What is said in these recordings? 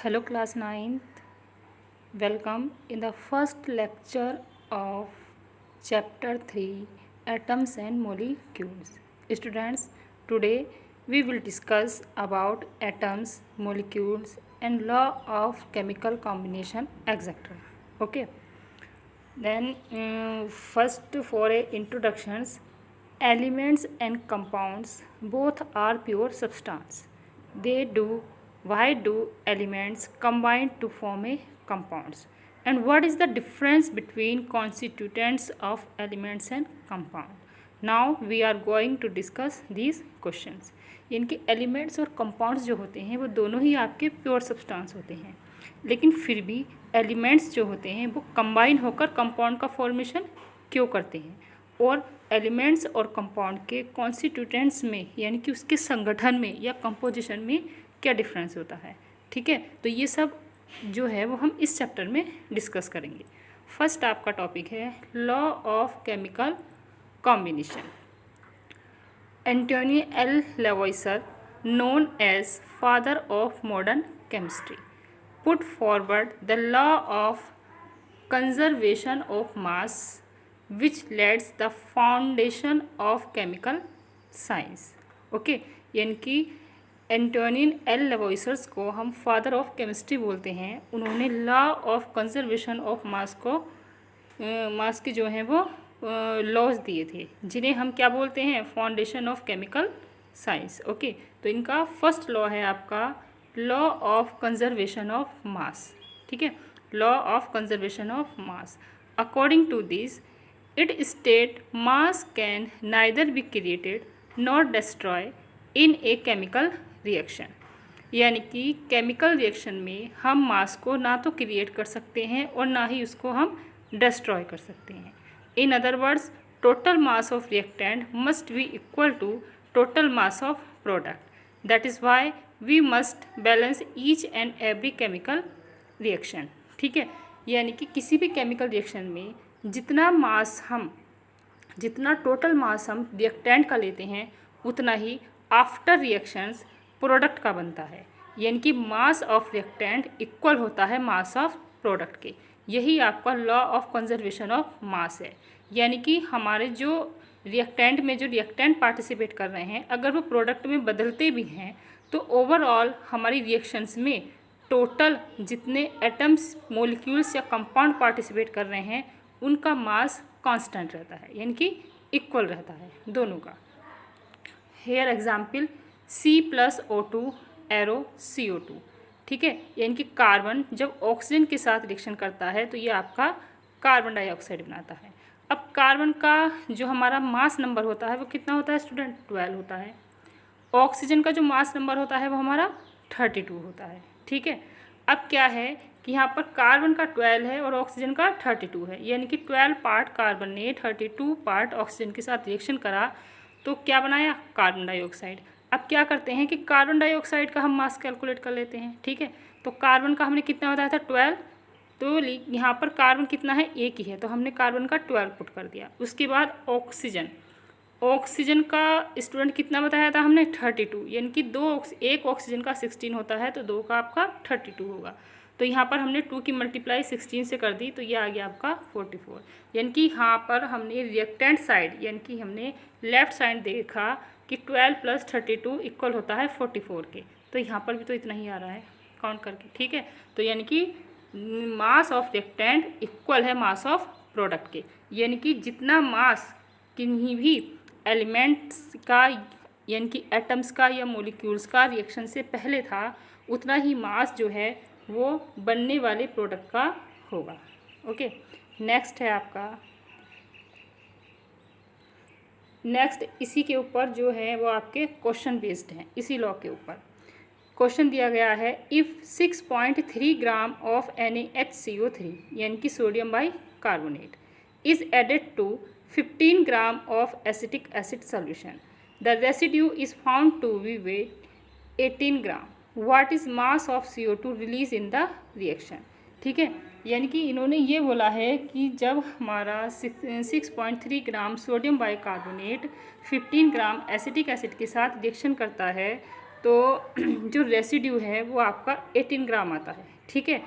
Hello class 9th. Welcome in the first lecture of chapter 3 Atoms and Molecules. Students, today we will discuss about atoms, molecules and law of chemical combination etc. Okay. Then first for a introductions, elements and compounds both are pure substance. They do why do elements combine to form a compounds? And what is the difference between constituents of elements and compound? Now we are going to discuss these questions. इनके elements और compounds जो होते हैं वो दोनों ही आपके pure substance होते हैं, लेकिन फिर भी एलिमेंट्स जो होते हैं वो कंबाइन होकर कंपाउंड का फॉर्मेशन क्यों करते हैं, और एलिमेंट्स और कंपाउंड के कॉन्स्टिट्यूटेंट्स में यानी कि उसके संगठन में या कंपोजिशन में क्या डिफरेंस होता है. ठीक है, तो ये सब जो है वो हम इस चैप्टर में डिस्कस करेंगे. फर्स्ट आपका टॉपिक है law of chemical combination. Antoine L Lavoisier, known as father of modern chemistry, put forward the law of conservation of mass, which lays the foundation of chemical science. Okay, यानी कि Antonin L लेवॉइसर्स को हम father of chemistry बोलते हैं. उन्होंने law of conservation of मास को मास के जो हैं वो लॉज दिए थे, जिन्हें हम क्या बोलते हैं, foundation of chemical science. Okay, तो इनका फर्स्ट लॉ है आपका law of conservation of mass. ठीक है, law of conservation of mass. According to this it state mass can neither be created not destroy in a chemical reaction. यानी कि chemical reaction में हम मास को ना तो क्रिएट कर सकते हैं और ना ही उसको हम डिस्ट्रॉय कर सकते हैं. In other words, total mass of reactant must be equal to total mass of product. That is why we must balance each and every chemical reaction. ठीक है, यानी कि किसी भी केमिकल रिएक्शन में जितना टोटल मास हम रिएक्टेंट का लेते हैं उतना ही आफ्टर रिएक्शंस प्रोडक्ट का बनता है. यानी कि मास ऑफ रिएक्टेंट इक्वल होता है मास ऑफ प्रोडक्ट के. यही आपका law of conservation of mass है. यानी कि हमारे जो रिएक्टेंट में जो रिएक्टेंट पार्टिसिपेट कर रहे हैं, अगर वो प्रोडक्ट में बदलते भी हैं तो ओवरऑल हमारी रिएक्शंस में टोटल जितने एटम्स, मोलिक्यूल्स या कंपाउंड पार्टिसिपेट कर रहे हैं उनका मास कांस्टेंट रहता है, यानी कि इक्वल रहता है दोनों का. Here example C+O2 arrow CO2. ठीक है, यानी कि कार्बन जब ऑक्सीजन के साथ रिएक्शन करता है तो ये आपका कार्बन डाइऑक्साइड बनाता है. अब कार्बन का जो हमारा मास नंबर होता है वो कितना होता है स्टूडेंट, 12 होता है. ऑक्सीजन का जो मास नंबर होता है वो हमारा 32 होता है. ठीक है, अब क्या है कि यहाँ पर कार्बन का 12 है और ऑक्सीजन का 32 है, यानी कि 12 पार्ट कार्बन ने 32 पार्ट ऑक्सीजन के साथ रिएक्शन करा तो क्या बनाया, कार्बन डाइऑक्साइड. अब क्या करते हैं कि कार्बन डाइऑक्साइड का हम मास कैलकुलेट कर लेते हैं. ठीक है, तो कार्बन का हमने कितना बताया था, 12. तो यहाँ पर कार्बन कितना है, एक ही है, तो हमने कार्बन का 12 पुट कर दिया. उसके बाद ऑक्सीजन का स्टूडेंट कितना बताया था हमने, 32. यानी कि एक ऑक्सीजन का 16 होता है तो दो का आपका 32 होगा. तो यहाँ पर हमने 2 की मल्टीप्लाई 16 से कर दी तो ये आ गया आपका 44. यानी कि यहाँ पर हमने रिएक्टेंट साइड यानी कि हमने लेफ्ट साइड देखा कि 12 + 32 इक्वल होता है 44 के. तो यहाँ पर भी तो इतना ही आ रहा है काउंट करके. ठीक है, तो यानी कि मास ऑफ रिएक्टेंट इक्वल है मास ऑफ प्रोडक्ट के. यानी कि जितना मास किन्हीं भी एलिमेंट्स का यानी कि एटम्स का या मोलिक्यूल्स का रिएक्शन से पहले था उतना ही मास जो है वो बनने वाले प्रोडक्ट का होगा. ओके, नेक्स्ट है आपका नेक्स्ट इसी के ऊपर जो है वो आपके क्वेश्चन बेस्ड हैं. इसी लॉ के ऊपर क्वेश्चन दिया गया है, इफ़ 6.3 ग्राम ऑफ NaHCO3 यानी कि sodium bicarbonate is added to 15 gram of acetic acid solution, the residue is found to be weight 18 gram. What is mass of CO2 release in the reaction. ठीक है, यानी कि इन्होंने ये बोला है कि जब हमारा 6.3 gram sodium by carbonate 15 gram acetic acid के साथ रिएक्शन करता है तो जो रेसिड्यू है वो आपका 18 ग्राम आता है, ठीक है।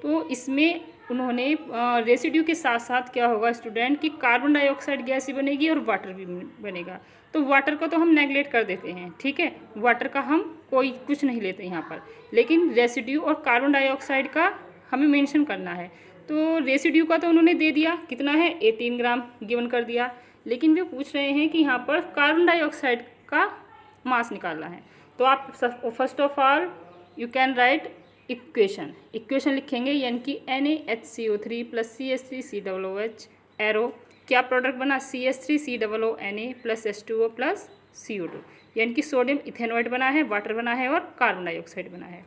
तो इसमें उन्होंने रेसिड्यू के साथ साथ क्या होगा स्टूडेंट कि कार्बन डाइऑक्साइड गैस भी बनेगी और वाटर भी बनेगा। तो वाटर को तो हम नेगलेक्ट कर देते हैं, ठीक है, वाटर का हम कोई कुछ नहीं लेते यहाँ पर, लेकिन रेसिड्यू और कार्बन डाइऑक्साइड का हमें मेंशन करना है। तो रेसिड्यू का तो उन्होंने दे दिया, कितना है 18 ग्राम गिवन कर दिया, लेकिन वे पूछ रहे हैं कि यहाँ पर कार्बन डाइऑक्साइड का मास निकालना है। तो आप first of all you can write equation लिखेंगे, यानी कि NaHCO3 + CH3COOH एरो क्या प्रोडक्ट बना CH3COONA + H2O + CO2, यानी कि सोडियम इथेनॉइड बना है, वाटर बना है और कार्बन डाइऑक्साइड बना है।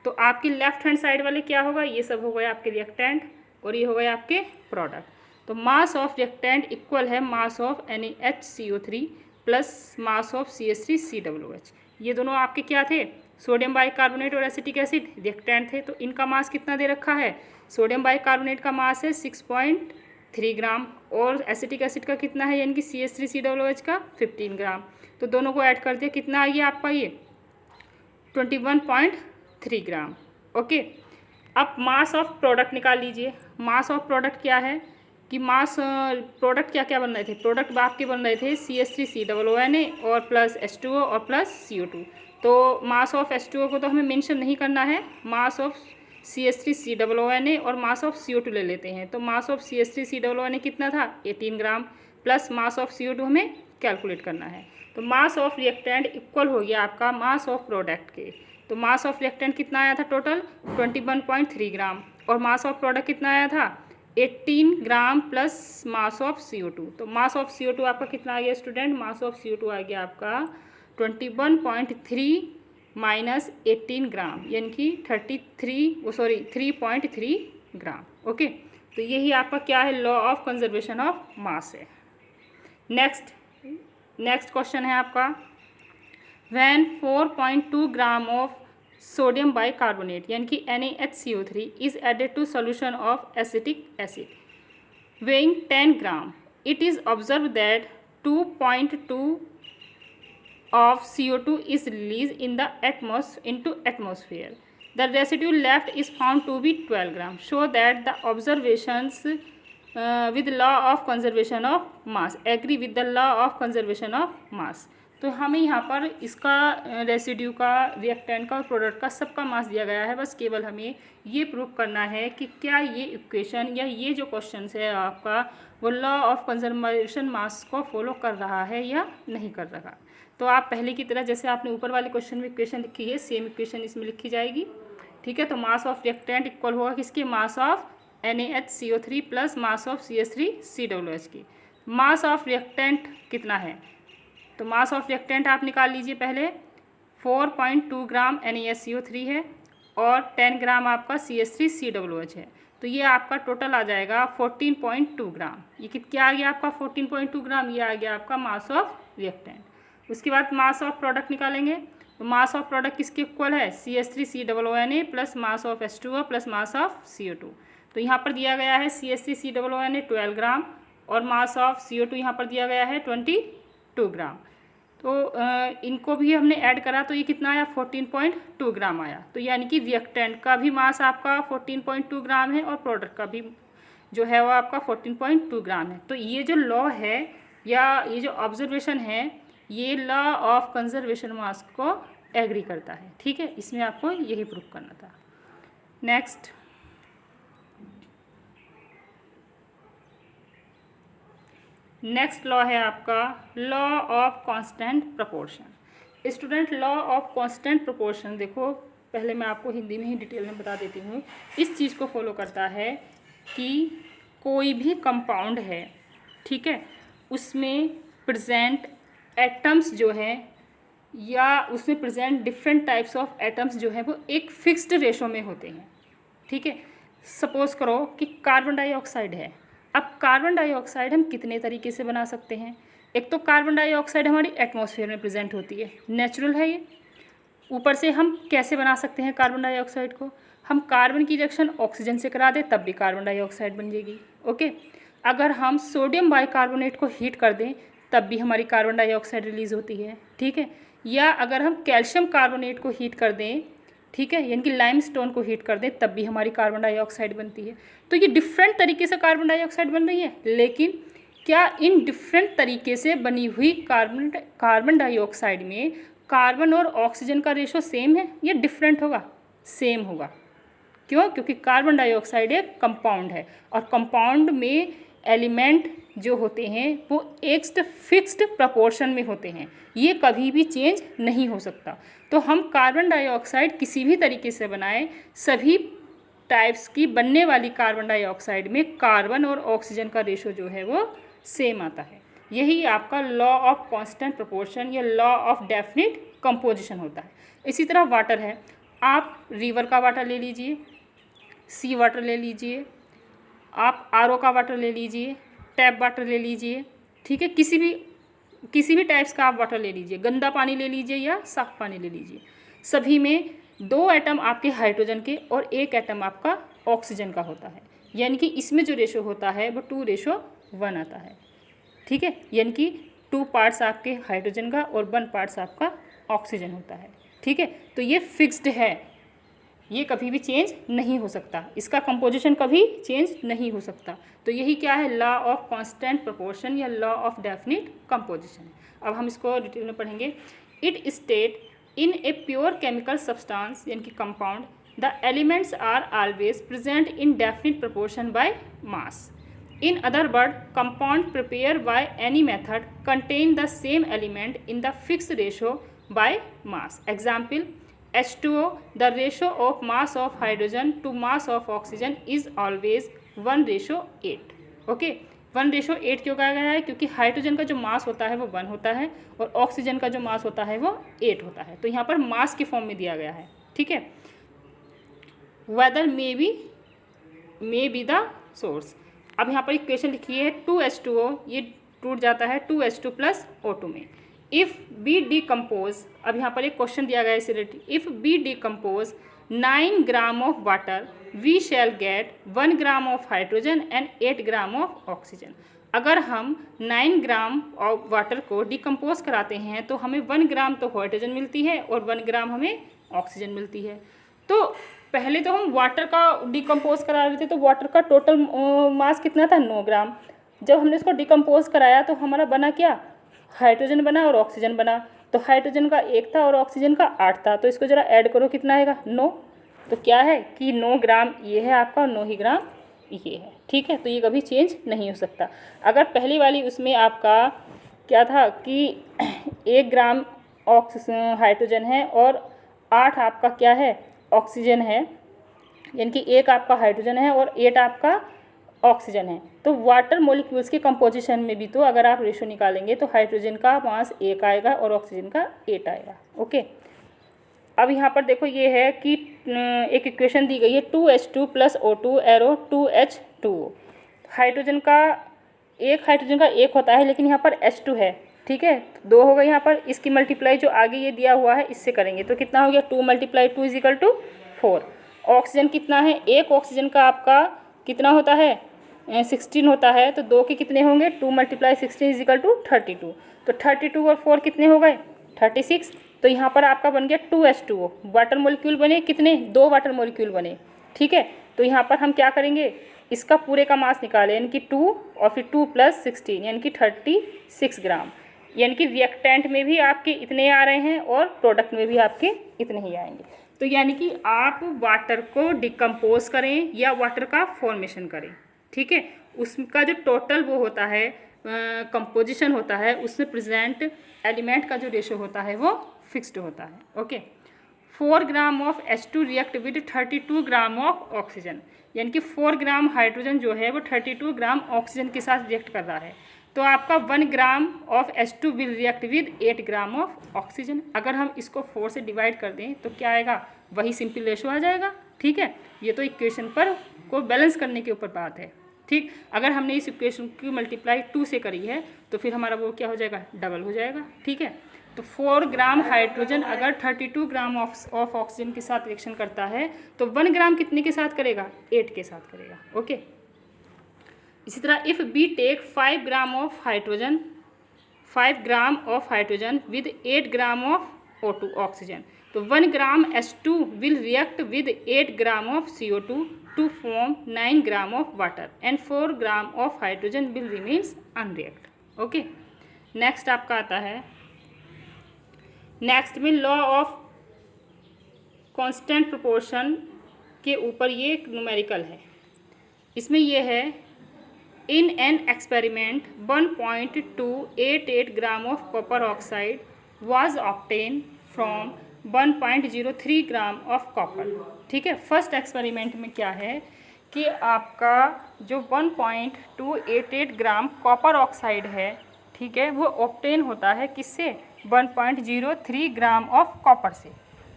तो आपकी लेफ्ट हैंड साइड वाले क्या होगा, ये सब हो गए आपके रिएक्टेंट और ये हो गए आपके प्रोडक्ट। तो मास ऑफ रिएक्टेंट इक्वल है mass of NaHCO3 + mass of CH3COOH। ये दोनों आपके क्या थे, सोडियम बाइकार्बोनेट और एसिटिक एसिड रिएक्टेंट थे। तो इनका मास कितना दे रखा है, सोडियम बाइकार्बोनेट का मास है 6.3 ग्राम और एसिटिक एसिड का कितना है, यानी कि CH3COOH का 15 ग्राम। तो दोनों को ऐड कर दिया, कितना आ गया आपका ये 21.3 ग्राम। ओके, अब मास ऑफ प्रोडक्ट निकाल लीजिए। मास ऑफ प्रोडक्ट क्या है कि मास प्रोडक्ट क्या क्या बन रहे थे, प्रोडक्ट आपके बन रहे थे CH3COONA और प्लस H2O और प्लस CO2। तो मास ऑफ H2O को तो हमें मेंशन नहीं करना है, मास ऑफ CH3COONA और मास ऑफ CO2 ले लेते हैं। तो मास ऑफ CH3COONA कितना था 18 gram plus mass of CO2 हमें कैलकुलेट करना है। तो मास ऑफ रिएक्टेंट इक्वल हो गया आपका मास ऑफ प्रोडक्ट के। तो मास ऑफ रिएक्टेंट कितना आया था टोटल 21.3 ग्राम और मास ऑफ प्रोडक्ट कितना आया था 18 gram plus mass of CO2। तो मास ऑफ CO2 आपका कितना आ गया स्टूडेंट, मास ऑफ CO2 आ गया आपका 21.3 माइनस 18 ग्राम, यानी कि 3.3 ग्राम। ओके, तो यही आपका क्या है, law of conservation of mass है। नेक्स्ट क्वेश्चन है आपका, when 4.2 gram of sodium bicarbonate यानी कि NaHCO3 is added to solution of acetic acid weighing 10 gram, it is observed that 2.2 of CO2 is released in the atmosphere. The residue left is found to be 12 gram. Show that the observations with law of conservation of mass agree with the law of conservation of mass. तो हमें यहाँ पर इसका residue का, reactant का और product का सबका मास दिया गया है। बस केवल हमें ये प्रूव करना है कि क्या ये इक्वेशन या ये जो क्वेश्चन है आपका वो लॉ ऑफ कंजर्वेशन मास को फॉलो कर रहा है या नहीं कर रहा। तो आप पहले की तरह जैसे आपने ऊपर वाले क्वेश्चन में इक्वेशन लिखी है, सेम इक्वेशन इसमें लिखी जाएगी, ठीक है। तो मास ऑफ रिएक्टेंट इक्वल होगा किसके, mass of NaHCO3 + mass of CH3COOH की। मास ऑफ रिएक्टेंट कितना है, तो मास ऑफ रिएक्टेंट आप निकाल लीजिए पहले। 4.2 ग्राम NaCO3 है और 10 ग्राम आपका CH3COOH है। तो ये आपका टोटल आ जाएगा 14.2 ग्राम। ये क्या आ गया आपका 14.2 ग्राम, ये आ गया आपका मास ऑफ रिएक्टेंट। उसके बाद मास ऑफ प्रोडक्ट निकालेंगे। तो मास ऑफ प्रोडक्ट किसके इक्वल है, CH3COONA + mass of H2O + mass of CO2। तो यहाँ पर दिया गया है CH3COONA 12 ग्राम और मास ऑफ CO2 यहाँ पर दिया गया है 22 ग्राम। तो इनको भी हमने ऐड करा तो ये कितना आया 14.2 ग्राम आया। तो यानी कि रिएक्टेंट का भी मास आपका 14.2 ग्राम है और प्रोडक्ट का भी जो है वो आपका 14.2 ग्राम है। तो ये जो लॉ है या ये जो ऑब्जर्वेशन है ये लॉ ऑफ कंजर्वेशन मास को एग्री करता है, ठीक है। इसमें आपको यही प्रूफ करना था। नेक्स्ट लॉ है आपका law of constant proportion. Student, law of constant proportion देखो, पहले मैं आपको हिंदी में ही डिटेल में बता देती हूँ। इस चीज़ को फॉलो करता है कि कोई भी कंपाउंड है, ठीक है, उसमें प्रेजेंट एटम्स जो हैं या उसमें present different types of atoms जो हैं वो एक फिक्स्ड रेशो में होते हैं, ठीक है। सपोज करो कि कार्बन डाइऑक्साइड है। अब कार्बन डाइऑक्साइड हम कितने तरीके से बना सकते हैं। एक तो कार्बन डाइऑक्साइड हमारी एटमॉस्फेयर में प्रेजेंट होती है, नेचुरल है ये। ऊपर से हम कैसे बना सकते हैं कार्बन डाइऑक्साइड को, हम कार्बन की रिएक्शन ऑक्सीजन से करा दें तब भी कार्बन डाइऑक्साइड बन जाएगी, ओके। अगर हम सोडियम बाइकार्बोनेट को हीट कर दें तब भी हमारी कार्बन डाइऑक्साइड रिलीज़ होती है, ठीक है। या अगर हम कैल्शियम कार्बोनेट को हीट कर दें, ठीक है, यानी कि लाइमस्टोन को हीट कर दें, तब भी हमारी कार्बन डाइऑक्साइड बनती है। तो ये डिफरेंट तरीके से कार्बन डाइऑक्साइड बन रही है, लेकिन क्या इन डिफरेंट तरीके से बनी हुई कार्बन डाइऑक्साइड में कार्बन और ऑक्सीजन का रेशो सेम है या डिफरेंट होगा? सेम होगा। क्यों? क्योंकि कार्बन डाइऑक्साइड एक कंपाउंड है और कंपाउंड में एलिमेंट जो होते हैं वो एक फिक्स्ड प्रपोर्शन में होते हैं, ये कभी भी चेंज नहीं हो सकता। तो हम कार्बन डाइऑक्साइड किसी भी तरीके से बनाएं, सभी टाइप्स की बनने वाली कार्बन डाइऑक्साइड में कार्बन और ऑक्सीजन का रेशो जो है वो सेम आता है। यही आपका लॉ ऑफ कांस्टेंट प्रोपोर्शन या लॉ ऑफ डेफिनिट कंपोजिशन होता है। इसी तरह वाटर है, आप रिवर का वाटर ले लीजिए, सी वाटर ले लीजिए, आप आरओ का वाटर ले लीजिए, टैप वाटर ले लीजिए, ठीक है, किसी भी टाइप्स का आप वाटर ले लीजिए, गंदा पानी ले लीजिए या साफ पानी ले लीजिए, सभी में 2 एटम आपके हाइड्रोजन के और 1 एटम आपका ऑक्सीजन का होता है। यानी कि इसमें जो रेशो होता है वो 2:1 आता है, ठीक है, यानी कि 2 पार्ट्स आपके हाइड्रोजन का और 1 पार्ट्स आपका ऑक्सीजन होता है, ठीक है। तो ये फिक्स्ड है, ये कभी भी चेंज नहीं हो सकता, इसका कंपोजिशन कभी चेंज नहीं हो सकता। तो यही क्या है? लॉ ऑफ कांस्टेंट प्रोपोर्शन या लॉ ऑफ डेफिनिट कंपोजिशन। अब हम इसको डिटेल में पढ़ेंगे। It state in a pure chemical substance यानी कि compound the elements are always present in definite proportion by mass. In other words, compound prepared by any method contain the same element in the fixed ratio by mass. Example, H2O, the ratio of mass of hydrogen to mass of oxygen is always 1:8. Okay, 1:8 क्यों कहा गया है? क्योंकि hydrogen का जो मास होता है वो 1 होता है और ऑक्सीजन का जो मास होता है वो 8 होता है। तो यहाँ पर मास के फॉर्म में दिया गया है, ठीक है। Whether may be the source. अब यहाँ पर एक क्वेश्चन लिखी है 2H2O, ये टूट जाता है 2H2 प्लस O2 में। इफ़ बी डिकम्पोज, अब यहाँ पर एक क्वेश्चन दिया गया है इसे related, if we decompose 9 gram of water we shall get 1 gram of hydrogen and 8 gram of oxygen. अगर हम 9 ग्राम ऑफ वाटर को डिकम्पोज कराते हैं तो हमें 1 ग्राम तो हाइड्रोजन मिलती है और 1 ग्राम हमें ऑक्सीजन मिलती है। तो पहले तो हम वाटर का डिकम्पोज करा रहे थे, तो वाटर का टोटल मास कितना था? 9 ग्राम। जब हमने इसको डिकम्पोज कराया तो हमारा बना क्या? हाइड्रोजन बना और ऑक्सीजन बना। तो हाइड्रोजन का 1 था और ऑक्सीजन का 8 था। तो इसको ज़रा ऐड करो, कितना आएगा? 9। तो क्या है कि 9 ग्राम ये है आपका और 9 ही ग्राम ये है, ठीक है। तो ये कभी चेंज नहीं हो सकता। अगर पहली वाली उसमें आपका क्या था कि 1 ग्राम हाइड्रोजन है और 8 आपका क्या है? ऑक्सीजन है, यानी कि 1 आपका हाइड्रोजन है और 8 आपका ऑक्सीजन है। तो वाटर मॉलिक्यूल्स के कंपोजिशन में भी तो अगर आप रेशो निकालेंगे तो हाइड्रोजन का मास 1 आएगा और ऑक्सीजन का 8 आएगा। ओके, अब यहाँ पर देखो ये है कि एक इक्वेशन दी गई है 2H2 plus O2 arrow 2H2O। Hydrogen का 1 होता है, लेकिन यहाँ पर H2 है, ठीक है, 2 होगा यहाँ पर। इसकी मल्टीप्लाई जो आगे ये दिया हुआ है इससे करेंगे तो कितना हो गया? 2 × 2 = 4। ऑक्सीजन कितना है? 1 ऑक्सीजन का आपका कितना होता है? 16 होता है। तो 2 के कितने होंगे? 2 × 16 = 32। तो 32 और 4 कितने हो गए? 36। तो यहाँ पर आपका बन गया 2H2O। वाटर मॉलिक्यूल बने कितने? 2 वाटर मॉलिक्यूल बने, ठीक है। तो यहाँ पर हम क्या करेंगे? इसका पूरे का मास निकालें, यानी कि 2 और फिर 2 + 16 यानी कि 36 ग्राम। यानी कि रिएक्टेंट में भी आपके इतने आ रहे हैं और प्रोडक्ट में भी आपके इतने ही आएंगे। तो यानी कि आप वाटर को डिकम्पोज करें या वाटर का फॉर्मेशन करें, ठीक है, उसका जो टोटल वो होता है कंपोजिशन होता है, उसमें प्रेजेंट एलिमेंट का जो रेशो होता है वो फिक्स्ड होता है। Okay, 4 gram of H2 react with 32 gram of oxygen, यानी कि 4 ग्राम हाइड्रोजन जो है वो 32 ग्राम ऑक्सीजन के साथ रिएक्ट कर रहा है। तो आपका 1 gram of H2 will react with 8 gram of oxygen. अगर हम इसको 4 से डिवाइड कर दें तो क्या आएगा? वही सिंपल रेशो आ जाएगा, ठीक है। ये तो इक्वेशन पर को बैलेंस करने के ऊपर बात है, ठीक। अगर हमने इस इक्वेशन की मल्टीप्लाई 2 से करी है तो फिर हमारा वो क्या हो जाएगा? डबल हो जाएगा, ठीक है। तो 4 ग्राम हाइड्रोजन अगर 32 ग्राम ऑफ ऑक्सीजन के साथ रिएक्शन करता है तो 1 ग्राम कितने के साथ करेगा? 8 के साथ करेगा। ओके, इसी तरह if we take 5 gram of hydrogen with 8 gram of O2 oxygen. तो 1 gram H2 will react with 8 gram of CO2 to form 9 gram of water and 4 gram of hydrogen will remains unreact। Okay, next आपका आता है, next में law of constant proportion के ऊपर ये एक numerical है। इसमें ये है, in an experiment 1.288 gram of copper oxide was obtain from 1.03 gram of copper. ठीक है, फर्स्ट एक्सपेरिमेंट में क्या है कि आपका जो 1.288 ग्राम कॉपर ऑक्साइड है, ठीक है, वो ऑब्टेन होता है किससे? 1.03 ग्राम ऑफ कॉपर से।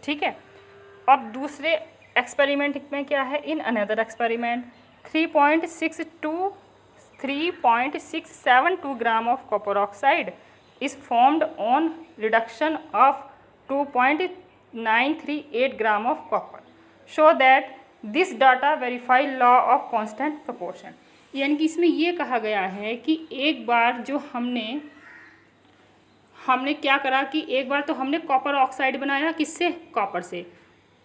ठीक है, अब दूसरे एक्सपेरिमेंट में क्या है, in another experiment 3.672 gram of copper oxide is formed on reduction of 2.938 gram of copper. Show that this data verify law of constant proportion। यानी कि इसमें ये कहा गया है कि एक बार जो हमने क्या करा कि एक बार तो हमने कॉपर ऑक्साइड बनाया, किससे? कॉपर से।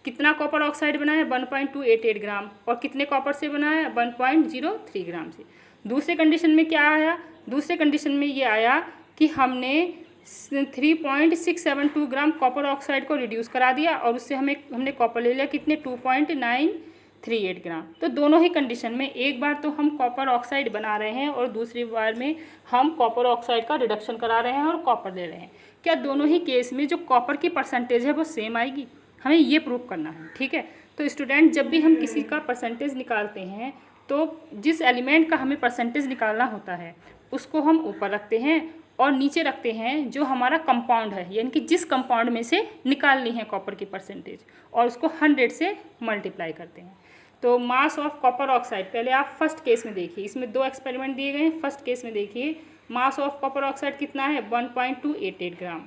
कितना कॉपर ऑक्साइड बनाया? 1.288 ग्राम। और कितने कॉपर से बनाया? 1.03 ग्राम से। दूसरे कंडीशन में क्या आया? दूसरे कंडीशन में ये आया कि हमने 3.672 ग्राम कॉपर ऑक्साइड को रिड्यूस करा दिया और उससे हमने कॉपर ले लिया कितने? 2.938 ग्राम। तो दोनों ही कंडीशन में एक बार तो हम कॉपर ऑक्साइड बना रहे हैं और दूसरी बार में हम कॉपर ऑक्साइड का रिडक्शन करा रहे हैं और कॉपर ले रहे हैं। क्या दोनों ही केस में जो कॉपर की परसेंटेज है वो सेम आएगी? हमें ये प्रूव करना है। ठीक है, तो स्टूडेंट जब भी हम किसी का परसेंटेज निकालते हैं तो जिस एलिमेंट का हमें परसेंटेज निकालना होता है उसको हम ऊपर रखते हैं और नीचे रखते हैं जो हमारा कंपाउंड है, यानी कि जिस कंपाउंड में से निकालनी है कॉपर की परसेंटेज, और उसको 100 से मल्टीप्लाई करते हैं। तो मास ऑफ कॉपर ऑक्साइड, पहले आप फर्स्ट केस में देखिए, इसमें 2 एक्सपेरिमेंट दिए गए हैं। फर्स्ट केस में देखिए मास ऑफ कॉपर ऑक्साइड कितना है? 1.288 ग्राम।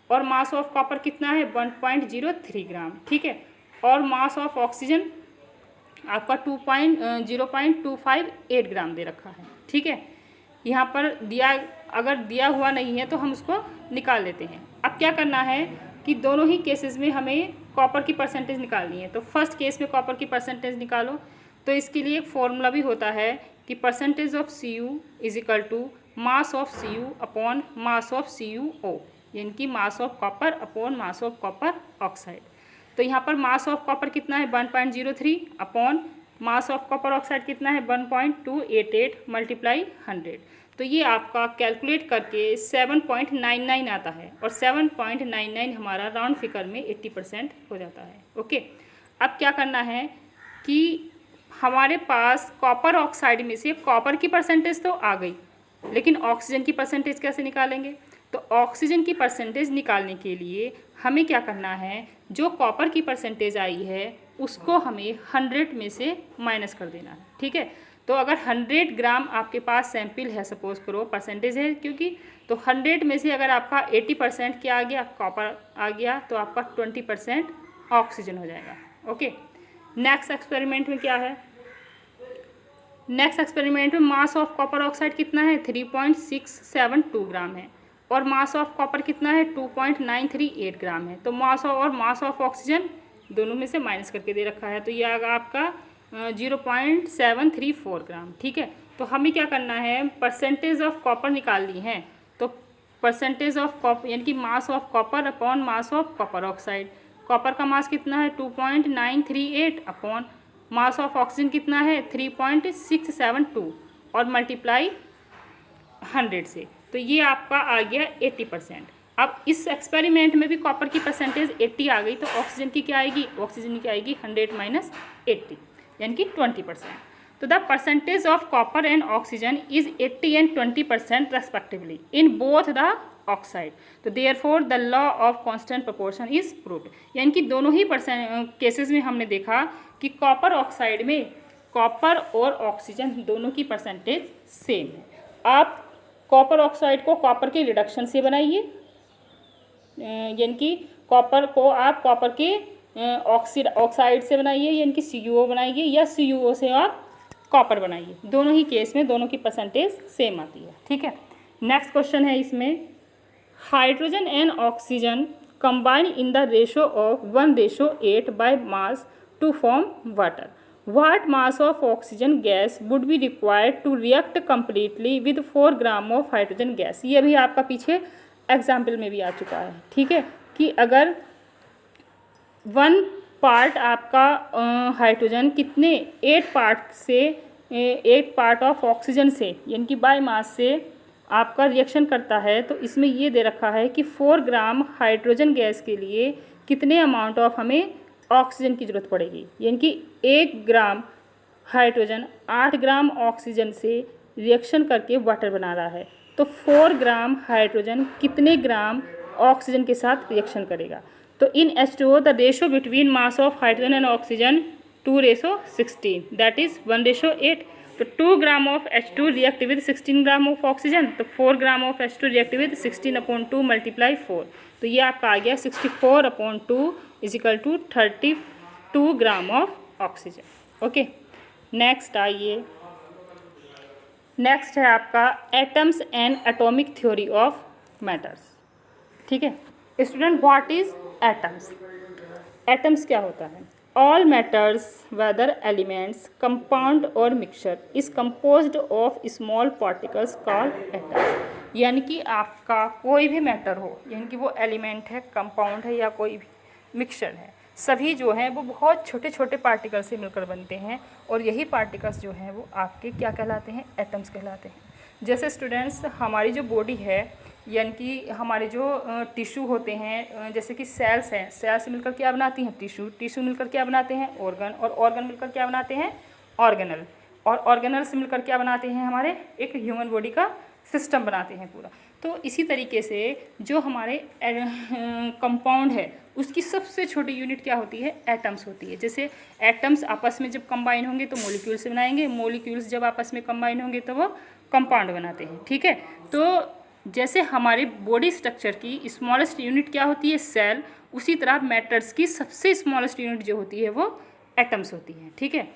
और मास ऑफ कॉपर कितना है? 1.03 ग्राम। ठीक है, और मास ऑफ ऑक्सीजन आपका 0.258 ग्राम दे रखा है। ठीक है, यहाँ पर अगर दिया हुआ नहीं है तो हम उसको निकाल लेते हैं। अब क्या करना है कि दोनों ही केसेस में हमें कॉपर की परसेंटेज निकालनी है। तो फर्स्ट केस में कॉपर की परसेंटेज निकालो, तो इसके लिए एक फॉर्मूला भी होता है कि percentage of Cu is equal to mass of Cu upon mass of CuO, यानी कि mass of copper upon mass of copper oxide. तो यहाँ पर मास ऑफ कॉपर कितना है? 1.03 upon mass of copper oxide कितना है? 1.288 मल्टीप्लाई 100। तो ये आपका कैलकुलेट करके 7.99 आता है, और 7.99 हमारा राउंड फिगर में 80% हो जाता है। ओके, अब क्या करना है कि हमारे पास कॉपर ऑक्साइड में से कॉपर की परसेंटेज तो आ गई, लेकिन ऑक्सीजन की परसेंटेज कैसे निकालेंगे? तो ऑक्सीजन की परसेंटेज निकालने के लिए हमें क्या करना है, जो कॉपर की परसेंटेज आई है उसको हमें 100 में से माइनस कर देना है। ठीक है, तो अगर 100 ग्राम आपके पास सैंपल है, सपोज करो परसेंटेज है क्योंकि, तो 100 में से अगर आपका 80% क्या आ गया? कॉपर आ गया, तो आपका 20% ऑक्सीजन हो जाएगा। ओके, नेक्स्ट एक्सपेरिमेंट में क्या है? नेक्स्ट एक्सपेरिमेंट में मास ऑफ कॉपर ऑक्साइड कितना है? 3.672 ग्राम है, और मास ऑफ कॉपर कितना है? 2.938 ग्राम है। तो मास और मास ऑफ ऑक्सीजन दोनों में से माइनस करके दे रखा है, तो ये आएगा आपका 0.734 ग्राम। ठीक है, तो हमें क्या करना है? परसेंटेज ऑफ कॉपर निकालनी है। तो परसेंटेज ऑफ कॉपर यानी कि mass of copper upon mass of copper oxide. Copper का मास कितना है? 2.938 अपॉन मास ऑफ ऑक्सीजन कितना है? 3.672 और मल्टीप्लाई 100 से, तो ये आपका आ गया 80%। अब इस एक्सपेरिमेंट में भी कॉपर की परसेंटेज 80 आ गई, तो ऑक्सीजन की क्या आएगी? ऑक्सीजन की आएगी 100 माइनस 80, यानी कि 20%। तो the percentage of copper and oxygen is 80 and 20% respectively in both the oxide. तो therefore the law of constant proportion is proved. यानी कि दोनों ही केसेस में हमने देखा कि कॉपर ऑक्साइड में कॉपर और ऑक्सीजन दोनों की परसेंटेज सेम है। आप कॉपर ऑक्साइड को कॉपर के रिडक्शन से बनाइए, यानी कि कॉपर को आप कॉपर के ऑक्साइड से बनाइए, यानी कि CuO बनाइए, या CuO से आप कॉपर बनाइए। दोनों ही केस में दोनों की परसेंटेज सेम आती है। ठीक है, नेक्स्ट क्वेश्चन है इसमें, hydrogen and oxygen combine in the ratio of 1:8 by mass to form water. What mass of oxygen gas would be required to react completely with 4 gram of hydrogen gas? ये भी आपका पीछे example में भी आ चुका है, ठीक है, कि अगर 1 पार्ट आपका हाइड्रोजन कितने 8 पार्ट से 8 पार्ट ऑफ ऑक्सीजन से यानी कि बाय मास से आपका रिएक्शन करता है, तो इसमें ये दे रखा है कि 4 ग्राम हाइड्रोजन गैस के लिए कितने अमाउंट ऑफ हमें ऑक्सीजन की ज़रूरत पड़ेगी। यानी कि 1 ग्राम हाइड्रोजन 8 ग्राम ऑक्सीजन से रिएक्शन करके वाटर बना रहा है, तो 4 ग्राम हाइड्रोजन कितने ग्राम ऑक्सीजन के साथ रिएक्शन करेगा। तो in H2O the ratio between mass of hydrogen and oxygen 2:16, that is 1:8। तो 2 gram of H2 react with 16 gram of oxygen, तो 4 gram of H2 react with 16/2 multiply 4, तो ये आपका आ गया 64/2 is equal to 32 gram of oxygen. Okay, next आइए, next है आपका atoms and atomic theory of matters. ठीक है student, what is atoms? Atoms क्या होता है? All matters whether elements compound और mixture is composed of small particles called atoms. यानी कि आपका कोई भी मैटर हो, यानी कि वो एलिमेंट है, कंपाउंड है या कोई भी मिक्सचर है, सभी जो हैं वो बहुत छोटे छोटे पार्टिकल्स से मिलकर बनते हैं, और यही पार्टिकल्स जो हैं वो आपके क्या कहलाते हैं? एटम्स कहलाते हैं। जैसे स्टूडेंट्स हमारी जो बॉडी है, यानी कि हमारे जो टिश्यू होते हैं, जैसे कि सेल्स हैं, सेल से मिलकर क्या बनाती हैं? टिश्यू, टिश्यू मिलकर क्या बनाते हैं? ऑर्गन, और ऑर्गन मिलकर क्या बनाते हैं? ऑर्गेनल, और ऑर्गेनल से मिलकर क्या बनाते हैं? हमारे एक ह्यूमन बॉडी का सिस्टम बनाते हैं पूरा। तो इसी तरीके से जो हमारे कंपाउंड है उसकी सबसे छोटी यूनिट क्या होती है? एटम्स होती है। जैसे एटम्स आपस में जब कंबाइन होंगे तो मॉलिक्यूल्स बनाएंगे, मॉलिक्यूल्स जब आपस में कंबाइन होंगे तो वो कंपाउंड बनाते हैं। ठीक है, तो जैसे हमारे बॉडी स्ट्रक्चर की स्मॉलेस्ट यूनिट क्या होती है? सेल, उसी तरह मैटर्स की सबसे स्मॉलेस्ट यूनिट जो होती है वो एटम्स होती है। ठीक है,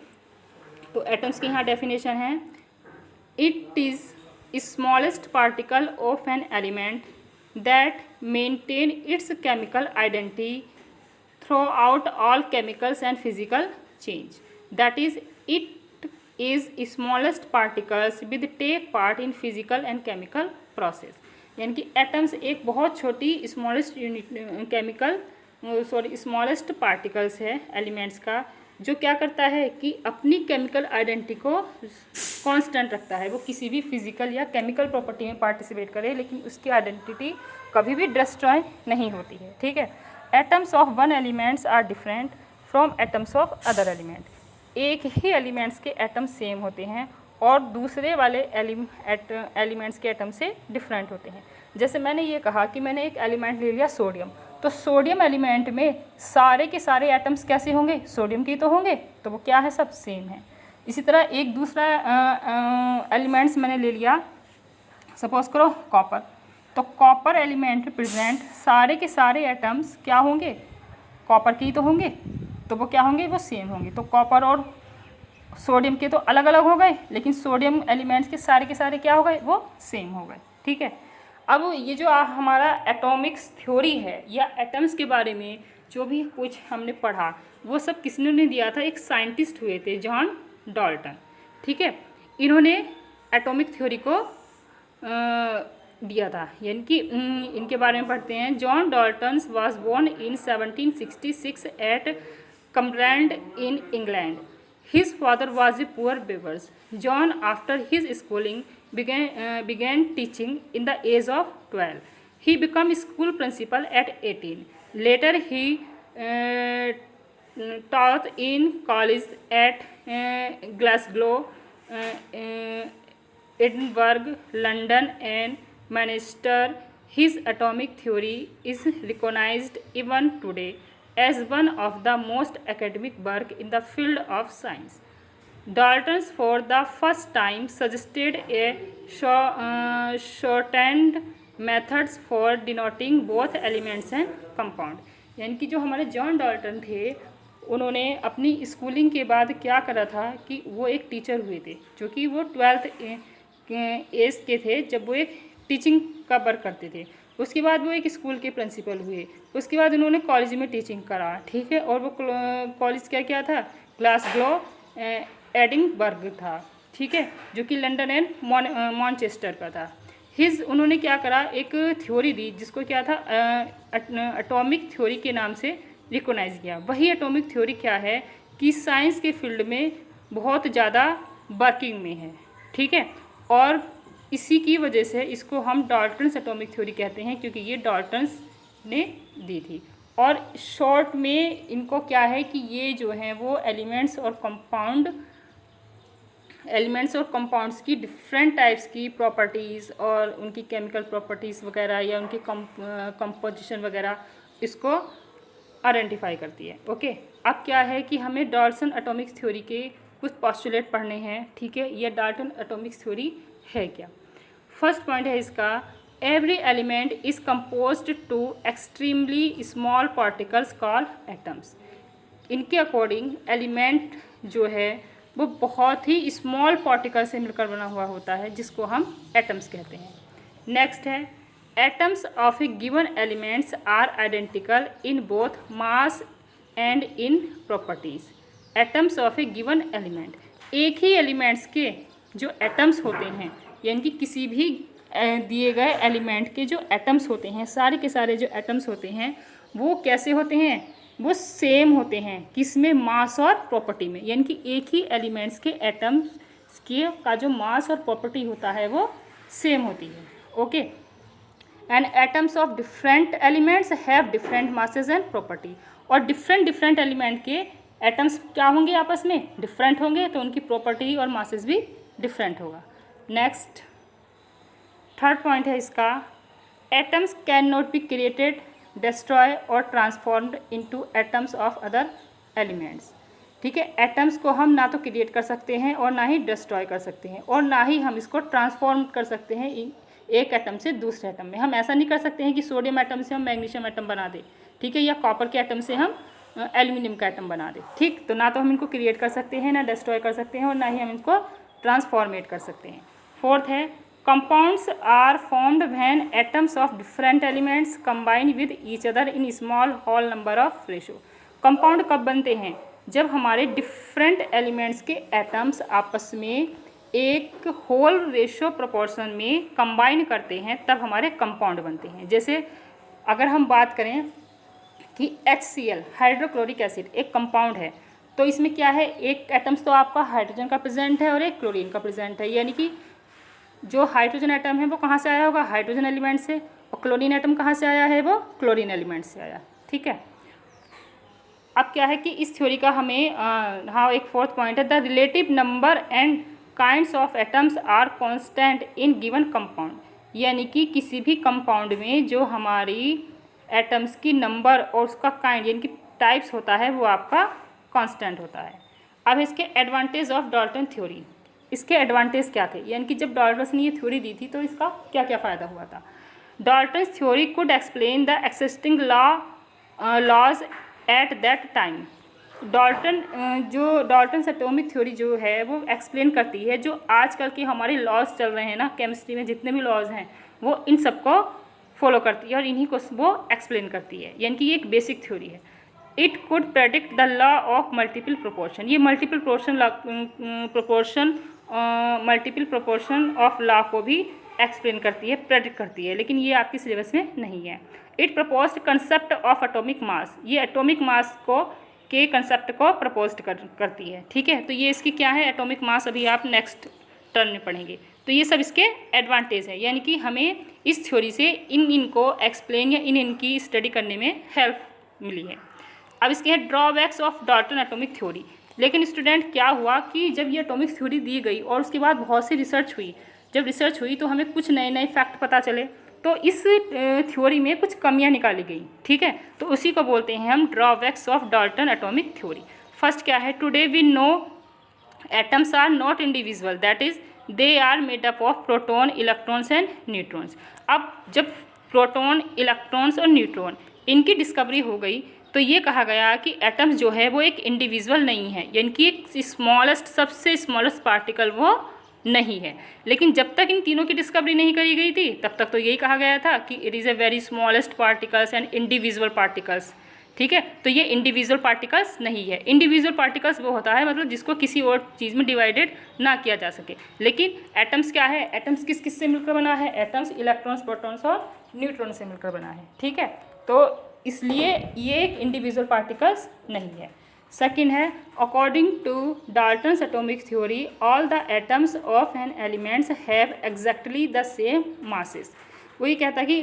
तो एटम्स की यहाँ डेफिनेशन है, it is smallest particle of an element that maintain its chemical identity throughout all chemicals and physical change, that is it is smallest particles with take part in physical and chemical process. यानी कि atoms एक बहुत छोटी smallest unit chemical smallest particles है elements का, जो क्या करता है कि अपनी केमिकल आइडेंटिटी को कांस्टेंट रखता है। वो किसी भी फिजिकल या केमिकल प्रॉपर्टी में पार्टिसिपेट करे, लेकिन उसकी आइडेंटिटी कभी भी डिस्ट्रॉय नहीं होती है। ठीक है, atoms of one elements are different from atoms of other element. एक ही एलिमेंट्स के एटम सेम होते हैं और दूसरे वाले एलिमेंट्स के एटम से डिफरेंट होते हैं। जैसे मैंने ये कहा कि मैंने एक एलिमेंट ले लिया सोडियम, तो सोडियम एलिमेंट में सारे के सारे एटम्स कैसे होंगे? सोडियम के तो होंगे, तो वो क्या है? सब सेम है। इसी तरह एक दूसरा एलिमेंट्स मैंने ले लिया, सपोज करो कॉपर, तो कॉपर एलिमेंट प्रेजेंट सारे के सारे एटम्स क्या होंगे? कॉपर के ही तो होंगे, तो वो क्या होंगे? वो सेम होंगे। तो कॉपर और सोडियम के तो अलग अलग हो गए, लेकिन सोडियम एलिमेंट्स के सारे क्या हो गए? वो सेम हो गए। ठीक है, अब ये जो हमारा एटॉमिक्स थ्योरी है या एटम्स के बारे में जो भी कुछ हमने पढ़ा, वो सब किसने ने दिया था? एक साइंटिस्ट हुए थे, जॉन डाल्टन। ठीक है, इन्होंने एटॉमिक थ्योरी को दिया था। यानी कि इनके बारे में पढ़ते हैं। John Dalton was born in 1766 at Cumberland in England. His father was a poor weaver. John, after his schooling, began teaching in the age of 12. He became school principal at 18. Later, he taught in college at Glasgow, Edinburgh, London, and Manchester. His atomic theory is recognized even today as one of the most academic work in the field of science. Dalton for the first time suggested a shortened methods for denoting both elements and compound. यानी कि जो हमारे John Dalton थे, उन्होंने अपनी schooling के बाद क्या करा था कि वो एक टीचर हुए थे, जो कि वो 12th एज के थे जब वो एक टीचिंग का वर्क करते थे। उसके बाद वो एक स्कूल के प्रिंसिपल हुए। उसके बाद उन्होंने कॉलेज में टीचिंग करा, ठीक है। और वो कॉलेज क्या क्या था, ग्लासगो एडिनबर्ग था, ठीक है, जो कि लंदन एंड मॉन्चेस्टर का था। उन्होंने क्या करा, एक थ्योरी दी जिसको क्या था, एटॉमिक थ्योरी के नाम से रिकॉग्नाइज किया। वही एटॉमिक थ्योरी क्या है कि साइंस के फील्ड में बहुत ज़्यादा वर्किंग में है, ठीक है। और इसी की वजह से इसको हम डाल्टन्स एटॉमिक थ्योरी कहते हैं, क्योंकि ये डाल्टन्स ने दी थी। और शॉर्ट में इनको क्या है कि ये जो हैं वो एलिमेंट्स और कंपाउंड्स की डिफरेंट टाइप्स की प्रॉपर्टीज़ और उनकी केमिकल प्रॉपर्टीज़ वगैरह या उनकी कंपोजिशन वगैरह इसको आइडेंटिफाई करती है। ओके, अब क्या है कि हमें डाल्टन एटॉमिक थ्योरी के कुछ पोस्टुलेट पढ़ने हैं, ठीक है। ये डाल्टन एटॉमिक थ्योरी है क्या। फर्स्ट पॉइंट है इसका, every element is composed to extremely small particles called atoms. इनके अकॉर्डिंग एलिमेंट जो है वो बहुत ही स्मॉल पार्टिकल से मिलकर बना हुआ होता है, जिसको हम एटम्स कहते हैं। नेक्स्ट है, atoms of a given elements are identical in both mass and in properties. Atoms of a given element, एक ही एलिमेंट्स के जो एटम्स होते हैं, यानी कि किसी भी दिए गए एलिमेंट के जो एटम्स होते हैं, सारे के सारे जो एटम्स होते हैं वो कैसे होते हैं, वो सेम होते हैं। किसमें, मास और प्रॉपर्टी में। यानी कि एक ही एलिमेंट्स के एटम्स के का जो मास और प्रॉपर्टी होता है वो सेम होती है। Okay, and atoms of different elements have different masses and property. और डिफरेंट एलिमेंट के एटम्स क्या होंगे, आपस में डिफरेंट होंगे, तो उनकी प्रॉपर्टी और मासेस भी डिफरेंट होगा। नेक्स्ट थर्ड पॉइंट है इसका, atoms can not be created, destroy और transformed into atoms of other elements. ठीक है, एटम्स को हम ना तो क्रिएट कर सकते हैं और ना ही डिस्ट्रॉय कर सकते हैं, और ना ही हम इसको ट्रांसफॉर्म कर सकते हैं एक एटम से दूसरे एटम में। हम ऐसा नहीं कर सकते हैं कि सोडियम एटम से हम मैग्नीशियम एटम बना दें, ठीक है, या कॉपर के एटम से हम एल्यूमिनियम का एटम बना दें, ठीक। तो ना तो हम इनको क्रिएट कर सकते हैं, ना डिस्ट्रॉय कर सकते हैं, और ना ही हम इनको ट्रांसफॉर्मेट कर सकते हैं। फोर्थ है, compounds are formed when atoms of different elements combine with each other in small whole number of ratio। Compound कब बनते हैं, जब हमारे डिफरेंट एलिमेंट्स के एटम्स आपस में एक होल रेशो प्रोपोर्शन में कंबाइन करते हैं, तब हमारे कंपाउंड बनते हैं। जैसे अगर हम बात करें कि HCl हाइड्रोक्लोरिक एसिड एक कंपाउंड है, तो इसमें क्या है, एक एटम्स तो आपका हाइड्रोजन का प्रेजेंट है और एक क्लोरीन का प्रेजेंट है। यानी कि जो हाइड्रोजन एटम है वो कहाँ से आया होगा, हाइड्रोजन एलिमेंट से, और क्लोरीन एटम कहाँ से आया है, वो क्लोरीन एलिमेंट से आया, ठीक है। अब क्या है कि इस थ्योरी का हमें हाँ एक फोर्थ पॉइंट है, the relative number and kinds of atoms are constant in given compound. यानी कि किसी भी कंपाउंड में जो हमारी एटम्स की नंबर और उसका काइंड यानी कि टाइप्स होता है वो आपका कांस्टेंट होता है। अब इसके एडवांटेज ऑफ डाल्टन थ्योरी, इसके एडवांटेज क्या थे, यानी कि जब डाल्टन ने ये थ्योरी दी थी तो इसका क्या क्या फ़ायदा हुआ था। Dalton theory could explain the existing laws at that time. Dalton atomic theory जो है वो एक्सप्लेन करती है जो आजकल के हमारे लॉज चल रहे हैं ना, केमिस्ट्री में जितने भी लॉज हैं वो इन सबको फॉलो करती है और इन्हीं को वो एक्सप्लेन करती है। यानी कि ये एक बेसिक थ्योरी है। It could predict the law of multiple proportion. ये मल्टीपल प्रोपोर्शन ऑफ लॉ को भी एक्सप्लेन करती है, प्रेडिक्ट करती है, लेकिन ये आपकी सिलेबस में नहीं है। It proposed concept of atomic mass. ये एटॉमिक मास को के कंसेप्ट को प्रपोज करती है, ठीक है। तो ये इसकी क्या है, एटॉमिक मास, अभी आप नेक्स्ट टर्न में पढ़ेंगे। तो ये सब इसके एडवांटेज है, यानी कि हमें इस थ्योरी से इनको एक्सप्लेन या इनकी स्टडी करने में हेल्प मिली है। अब इसके हैं drawbacks of Dalton atomic theory. लेकिन स्टूडेंट क्या हुआ कि जब ये एटॉमिक थ्योरी दी गई और उसके बाद बहुत सी रिसर्च हुई, जब रिसर्च हुई तो हमें कुछ नए नए फैक्ट पता चले, तो इस थ्योरी में कुछ कमियां निकाली गई, ठीक है। तो उसी को बोलते हैं हम drawbacks of Dalton atomic theory. First क्या है, today we know atoms are not individual, that is they are made up of proton, electrons and neutrons. अब जब प्रोटॉन, इलेक्ट्रॉन्स और न्यूट्रॉन इनकी डिस्कवरी हो गई तो ये कहा गया कि एटम्स जो है वो एक इंडिविजुअल नहीं है, यानी कि एक स्मॉलेस्ट, सबसे स्मॉलेस्ट पार्टिकल वो नहीं है। लेकिन जब तक इन तीनों की डिस्कवरी नहीं करी गई थी तब तक तो यही कहा गया था कि it is a very smallest particles and individual particles. ठीक है, तो ये इंडिविजुअल पार्टिकल्स नहीं है। इंडिविजुअल पार्टिकल्स वो होता है मतलब जिसको किसी और चीज़ में डिवाइडेड ना किया जा सके। लेकिन एटम्स क्या है, एटम्स किस किस से मिलकर बना है, एटम्स इलेक्ट्रॉन्स, प्रोटॉन्स और न्यूट्रॉन से मिलकर बना है। ठीक है, तो इसलिए ये एक इंडिविजुअल पार्टिकल्स नहीं है। सेकेंड है, according to Dalton's atomic theory all the atoms of an elements have exactly the same masses. वो ये कहता है कि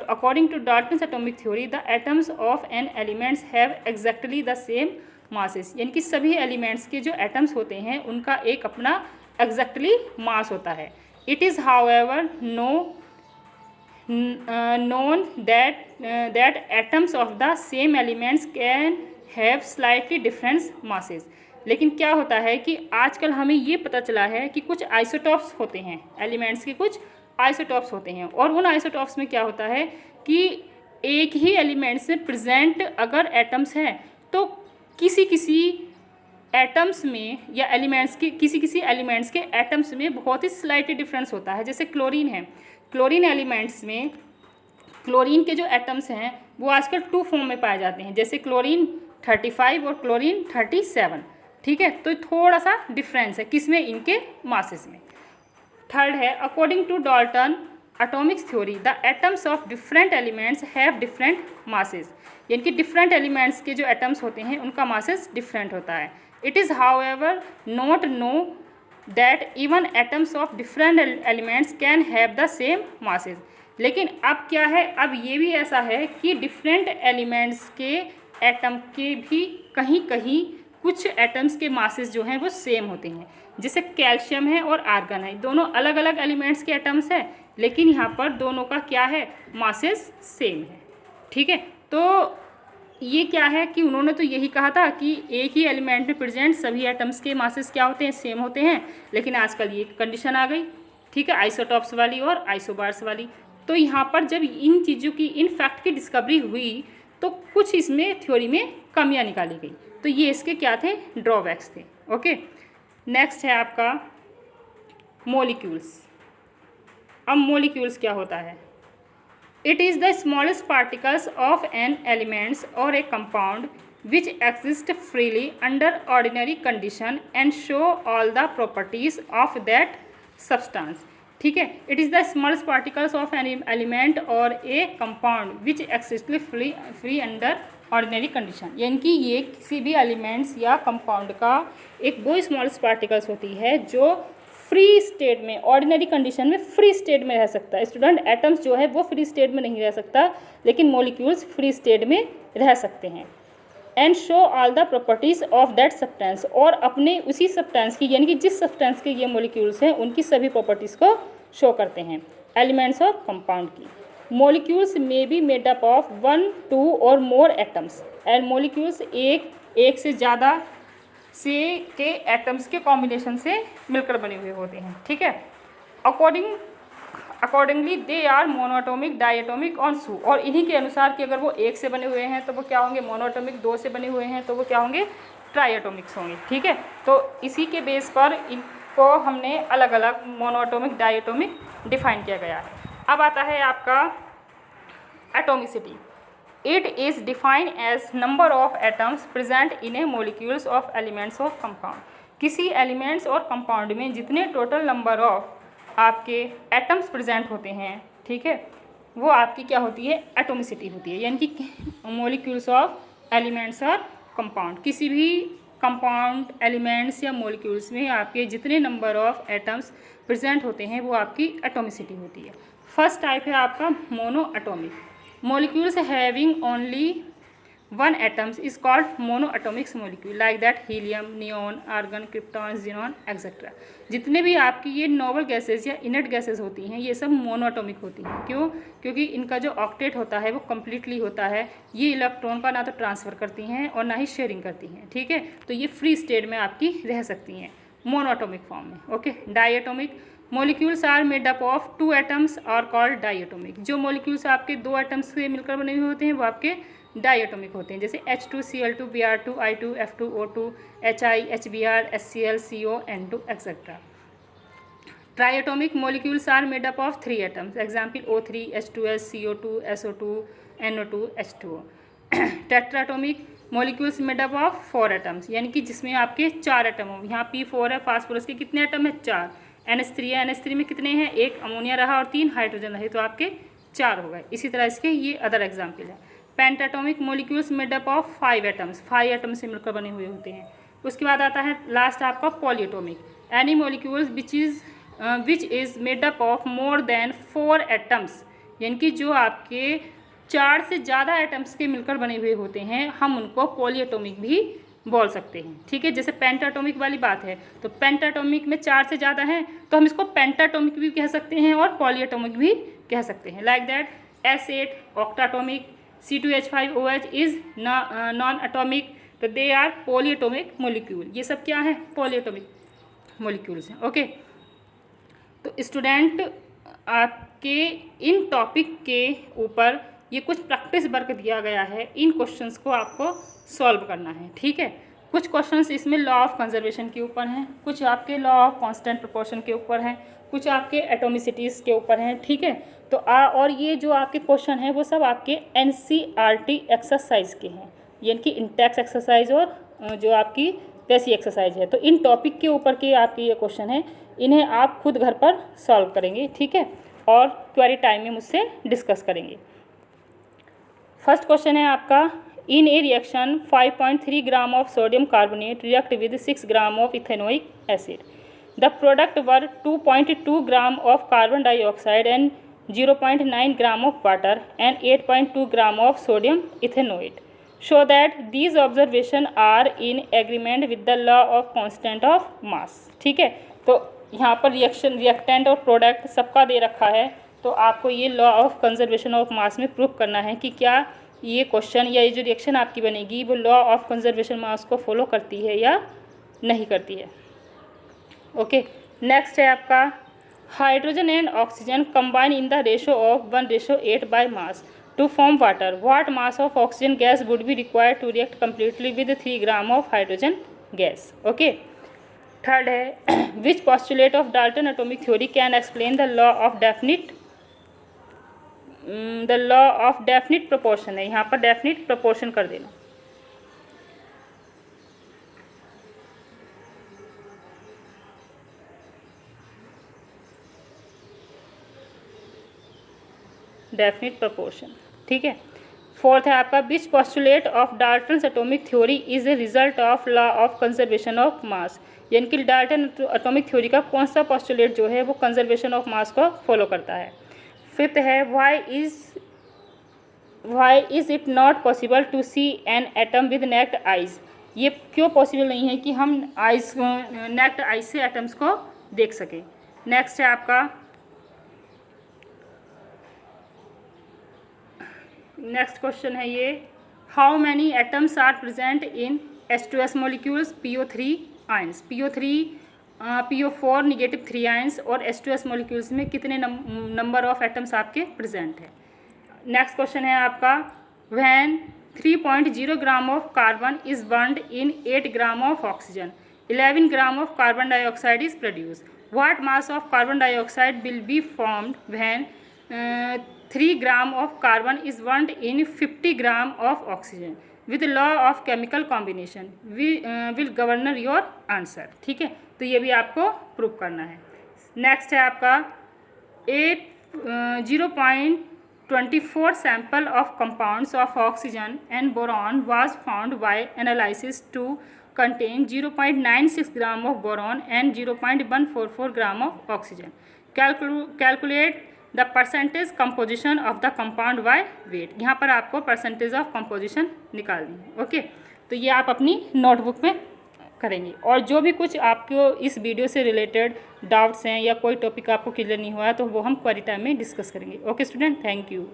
according to Dalton's atomic theory the atoms of an elements have exactly the same masses, यानी कि सभी elements के जो एटम्स होते हैं उनका एक अपना एग्जैक्टली मास होता है। It is however known that atoms of the same elements can have slightly different masses। लेकिन क्या होता है कि आजकल हमें ये पता चला है कि कुछ आइसोटॉप्स होते हैं, एलिमेंट्स के कुछ आइसोटॉप्स होते हैं, और उन आइसोटॉप्स में क्या होता है कि एक ही एलिमेंट्स में प्रेजेंट अगर एटम्स हैं तो किसी किसी एटम्स में या एलिमेंट्स के किसी एलिमेंट्स के एटम्स में बहुत ही स्लाइटली डिफरेंस होता है। जैसे क्लोरीन है, क्लोरीन एलिमेंट्स में क्लोरीन के जो एटम्स हैं वो आजकल 2 फॉर्म में पाए जाते हैं, जैसे क्लोरीन 35 और क्लोरीन 37। ठीक है, तो थोड़ा सा डिफरेंस है किसमें, इनके मासेस में। थर्ड है, according to Dalton atomic theory the atoms of different elements have different masses, यानी कि डिफरेंट एलिमेंट्स के जो एटम्स होते हैं उनका मासेस डिफरेंट होता है। It is however not know that even atoms of different elements can have the same masses. लेकिन अब क्या है, अब ये भी ऐसा है कि डिफरेंट एलिमेंट्स के एटम के भी कहीं कहीं कुछ एटम्स के मासेस जो हैं वो सेम होते हैं। जैसे कैल्शियम है और आर्गन है, दोनों अलग अलग एलिमेंट्स के एटम्स हैं, लेकिन यहाँ पर दोनों का क्या है, मासेस सेम है। ठीक है, तो ये क्या है कि उन्होंने तो यही कहा था कि एक ही एलिमेंट में प्रेजेंट सभी एटम्स के मासेस क्या होते हैं, सेम होते हैं। लेकिन आजकल ये कंडीशन आ गई, ठीक है, आइसोटॉप्स वाली और आइसोबार्स वाली। तो यहाँ पर जब इन चीज़ों की, इन फैक्ट की डिस्कवरी हुई तो कुछ इसमें थ्योरी में कमियाँ निकाली गई। तो ये इसके क्या थे, ड्रॉबैक्स थे। ओके, नेक्स्ट है आपका मॉलिक्यूल्स। अब मॉलिक्यूल्स क्या होता है, it is the smallest particles of an elements और a compound which exist freely under ordinary condition and show all the properties of that substance. ठीक है, it is the smallest particles of an element और a compound which exist free under ordinary condition, यानी कि ये किसी भी elements या compound का एक वो स्मॉलेस्ट पार्टिकल्स होती है जो फ्री स्टेट में, ऑर्डिनरी कंडीशन में फ्री स्टेट में रह सकता है। स्टूडेंट, एटम्स जो है वो फ्री स्टेट में नहीं रह सकता, लेकिन मॉलिक्यूल्स फ्री स्टेट में रह सकते हैं। And show all the properties of that substance, और अपने उसी सब्सटेंस की, यानी कि जिस सब्सटेंस के ये मॉलिक्यूल्स हैं उनकी सभी प्रॉपर्टीज़ को शो करते हैं एलिमेंट्स और कंपाउंड की। Molecules may be made up of 1, 2 और मोर एटम्स, एंड मॉलिक्यूल्स एक से ज़्यादा से के एटम्स के कॉम्बिनेशन से मिलकर बने हुए होते हैं। ठीक है, अकॉर्डिंगली दे आर मोनोएटॉमिक, डायएटॉमिक और सू, और इन्हीं के अनुसार कि अगर वो 1 से बने हुए हैं तो वो क्या होंगे, मोनोएटॉमिक, 2 से बने हुए हैं तो वो क्या होंगे, ट्राइएटॉमिक्स होंगे। ठीक है, तो इसी के बेस पर इनको हमने अलग अलग मोनोएटॉमिक, डायएटॉमिक डिफाइन किया गया है। अब आता है आपका atomicity. It is defined as number of atoms present in a molecules of elements of compound। किसी एलिमेंट्स और कंपाउंड में जितने टोटल नंबर ऑफ आपके एटम्स प्रेजेंट होते हैं, ठीक है, वो आपकी क्या होती है, एटोमिसिटी होती है, यानी कि मोलिक्यूल्स ऑफ एलिमेंट्स और कंपाउंड, किसी भी कंपाउंड, एलिमेंट्स या मोलिक्यूल्स में आपके जितने नंबर ऑफ एटम्स प्रेजेंट होते हैं वो आपकी एटोमिसिटी होती है। फर्स्ट टाइप है आपका mono atomic. Molecules having only one atoms is called monoatomic molecule, like that helium, neon, argon, krypton, xenon, etc। जितने भी आपकी ये नोबल गैसेज या इनर्ट गैसेज होती हैं ये सब मोनोएटॉमिक होती हैं। क्यों? क्योंकि इनका जो ऑक्टेट होता है वो कम्प्लीटली होता है, ये इलेक्ट्रॉन का ना तो ट्रांसफ़र करती हैं और ना ही शेयरिंग करती हैं। ठीक है, तो ये फ्री स्टेट में आपकी रह सकती हैं मोनोएटॉमिक फॉर्म में। Okay, diatomic molecules are made up of 2 atoms और कॉल्ड डायएटॉमिक। जो मोलिक्यूल्स आपके 2 एटम्स से मिलकर बने हुए होते हैं वो आपके डायएटॉमिक होते हैं, जैसे H2Cl2 Br2 I2 F2O2 Hi HBr HCl CO N2 etcetera. Triatomic molecules are made up of 3 atoms. Example O3, H2S, CO2, SO2, NO2, H2O. Tetratomic molecules made up of 4 atoms, यानी कि जिसमें आपके 4 एटम हो। यहाँ P4 है, phosphorus के कितने atom है? 4। NH3 है, NH3 में कितने हैं? 1 अमोनिया रहा और 3 हाइड्रोजन रहे, तो आपके 4 हो गए। इसी तरह इसके ये अदर एग्जाम्पल है। Pentatomic molecules made up of 5 atoms, 5 atom से मिलकर बने हुए होते हैं। उसके बाद आता है लास्ट आपका polyatomic, any molecules which is made up of more than 4 atoms, यानी कि जो आपके 4 से ज़्यादा एटम्स के मिलकर बने हुए होते हैं, हम उनको पॉलीएटोमिक भी बोल सकते हैं। ठीक है, जैसे पेंटाटोमिक वाली बात है, तो पेंटाटोमिक में 4 से ज़्यादा है तो हम इसको पेंटाटोमिक भी कह सकते हैं और पॉलीएटोमिक भी कह सकते हैं। Like that S8 ऑक्टाटोमिक, C2H5OH is non atomic, तो दे आर पॉलीएटोमिक मोलिक्यूल। ये सब क्या है? पॉलीएटोमिक मोलिक्यूल्स हैं। ओके, तो स्टूडेंट आपके इन टॉपिक के ऊपर ये कुछ प्रैक्टिस वर्क दिया गया है, इन क्वेश्चंस को आपको सॉल्व करना है। ठीक है, कुछ क्वेश्चंस इसमें लॉ ऑफ कंजर्वेशन के ऊपर हैं, कुछ आपके लॉ ऑफ कांस्टेंट प्रोपोर्शन के ऊपर हैं, कुछ आपके एटोमिसिटीज़ के ऊपर हैं। ठीक है, तो और ये जो आपके क्वेश्चन हैं वो सब आपके NCERT एक्सरसाइज के हैं, यानी कि इंटेक्स एक्सरसाइज और जो आपकी वैसी एक्सरसाइज है। तो इन टॉपिक के ऊपर के आपके ये क्वेश्चन हैं, इन्हें आप खुद घर पर सॉल्व करेंगे। ठीक है, और क्वेरी टाइम में मुझसे डिस्कस करेंगे। फर्स्ट क्वेश्चन है आपका, in a reaction 5.3 gram of sodium carbonate react with 6 gram of ethanoic acid, the product were 2.2 gram of carbon dioxide and 0.9 gram of water and 8.2 gram of sodium ethanoate, show that these observation are in agreement with the law of constant of mass. ठीक है, तो यहाँ पर reactant और product सबका दे रखा है, तो आपको ये लॉ ऑफ कंजर्वेशन ऑफ मास में प्रूफ करना है कि क्या ये क्वेश्चन या ये जो रिएक्शन आपकी बनेगी वो लॉ ऑफ कंजर्वेशन मास को फॉलो करती है या नहीं करती है। ओके, नेक्स्ट है आपका, hydrogen and oxygen combine in the ratio of 1:8 by mass to form water, what mass of oxygen gas would be required to react completely with 3 gram of hydrogen gas. Okay, third है, which postulate of Dalton atomic theory can explain the law of definite proportion है, यहाँ पर definite proportion कर देना। Definite proportion. ठीक है, fourth है आपका, which postulate of Dalton's atomic theory is a result of law of conservation of मास, यानी कि डाल्टन एटॉमिक थ्योरी का कौन सा पॉस्टुलेट जो है वो कंजर्वेशन ऑफ मास को फॉलो करता है। फिफ्थ है, why is it not possible to see an atom with naked eyes, ये क्यों पॉसिबल नहीं है कि हम आइज नेक्ड आइज से एटम्स को देख सकें। नेक्स्ट है आपका, नेक्स्ट क्वेश्चन है ये, how many atoms are present in H2S molecules PO3 ions, PO4 negative 3 ions और H2S मोलिक्यूल्स में कितने नंबर ऑफ एटम्स आपके प्रेजेंट है। नेक्स्ट क्वेश्चन है आपका, when 3.0 gram of carbon is burned in 8 gram of oxygen, 11 gram of carbon dioxide is produce, what mass of carbon dioxide will be formed when 3 gram of carbon is burned in 50 gram of oxygen, with law of chemical combination will governor your answer. ठीक है, तो ये भी आपको prove करना है। Next है आपका, 0.24 sample of compounds of oxygen and boron was found by analysis to contain 0.96 gram of boron and 0.144 gram of oxygen, calculate the percentage composition of the compound by weight, यहाँ पर आपको percentage of composition निकालनी है। Okay, तो ये आप अपनी notebook में करेंगे, और जो भी कुछ आपको इस वीडियो से रिलेटेड डाउट्स हैं या कोई टॉपिक आपको क्लियर नहीं हुआ है तो वो हम क्वेरी टाइम में डिस्कस करेंगे। Okay student, thank you.